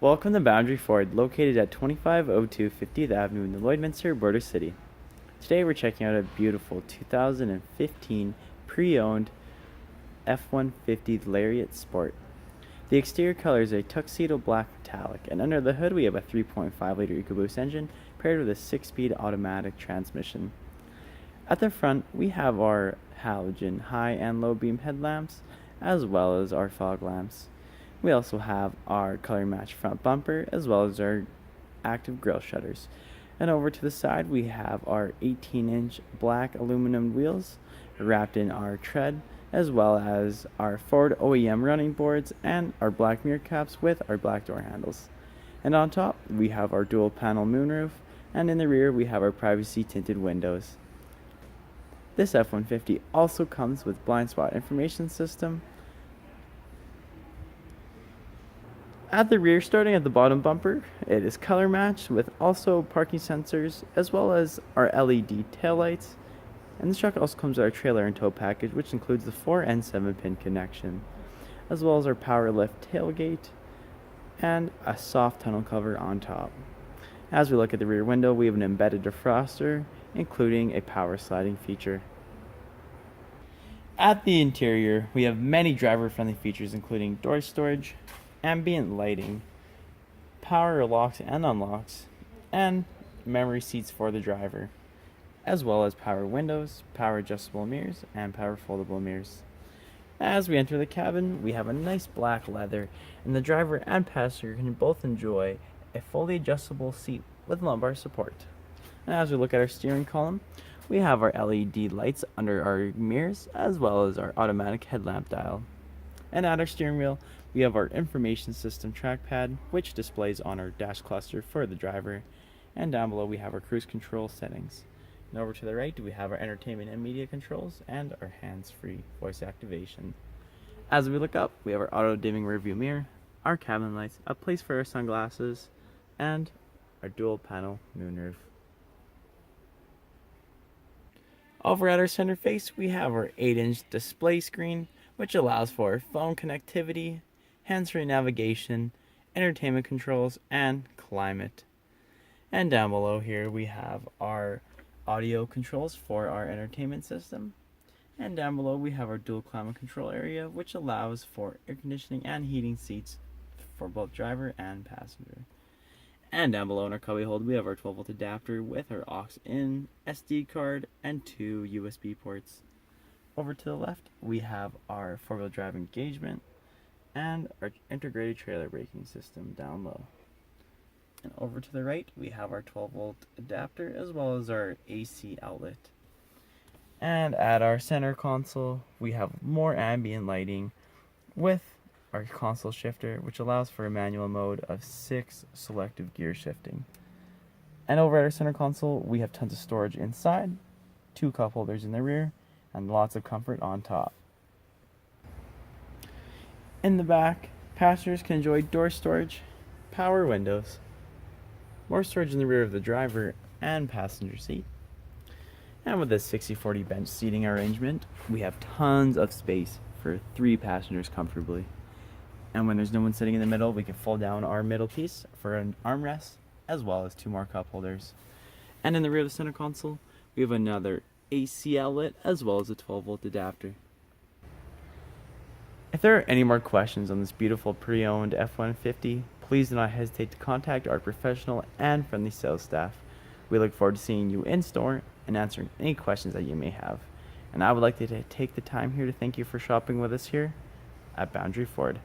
Welcome to Boundary Ford, located at 2502 50th Avenue in the Lloydminster, Border City. Today we're checking out a beautiful 2015 pre-owned F-150 Lariat Sport. The exterior color is a tuxedo black metallic, and under the hood we have a 3.5-liter Ecoboost engine paired with a 6-speed automatic transmission. At the front we have our halogen high and low beam headlamps, as well as our fog lamps. We also have our color matched front bumper, as well as our active grille shutters. And over to the side we have our 18-inch black aluminum wheels wrapped in our tread, as well as our Ford OEM running boards and our black mirror caps with our black door handles. And on top we have our dual panel moonroof, and in the rear we have our privacy tinted windows. This F-150 also comes with blind spot information system. At the rear, starting at the bottom bumper, it is color matched with also parking sensors, as well as our LED taillights. And this truck also comes with our trailer and tow package, which includes the 4 and 7-pin connection, as well as our power lift tailgate and a soft tonneau cover on top. As we look at the rear window, we have an embedded defroster, including a power sliding feature. At the interior, we have many driver-friendly features, including door storage, ambient lighting, power locks and unlocks, and memory seats for the driver, as well as power windows, power adjustable mirrors, and power foldable mirrors. As we enter the cabin, we have a nice black leather, and the driver and passenger can both enjoy a fully adjustable seat with lumbar support. And as we look at our steering column, we have our LED lights under our mirrors, as well as our automatic headlamp dial. And at our steering wheel, we have our information system trackpad, which displays on our dash cluster for the driver. And down below we have our cruise control settings. And over to the right we have our entertainment and media controls and our hands-free voice activation. As we look up, we have our auto-dimming rearview mirror, our cabin lights, a place for our sunglasses, and our dual panel moonroof. Over at our center face, we have our 8-inch display screen, which allows for phone connectivity, hands-free navigation, entertainment controls, and climate. And down below here we have our audio controls for our entertainment system. And down below we have our dual climate control area, which allows for air conditioning and heating seats for both driver and passenger. And down below in our cubby hold we have our 12-volt adapter with our aux-in, SD card, and 2 USB ports. Over to the left we have our 4-wheel drive engagement and our integrated trailer braking system down low. And over to the right we have our 12-volt adapter, as well as our AC outlet. And at our center console we have more ambient lighting with our console shifter, which allows for a manual mode of 6 selective gear shifting. And over at our center console we have tons of storage inside, 2 cup holders in the rear, and lots of comfort on top. In the back, passengers can enjoy door storage, power windows, more storage in the rear of the driver and passenger seat. And with this 60-40 bench seating arrangement, we have tons of space for 3 passengers comfortably. And when there's no one sitting in the middle, we can fold down our middle piece for an armrest, as well as 2 more cup holders. And in the rear of the center console, we have another AC outlet, as well as a 12-volt adapter. If there are any more questions on this beautiful pre-owned F-150, please do not hesitate to contact our professional and friendly sales staff. We look forward to seeing you in store and answering any questions that you may have. And I would like to take the time here to thank you for shopping with us here at Boundary Ford.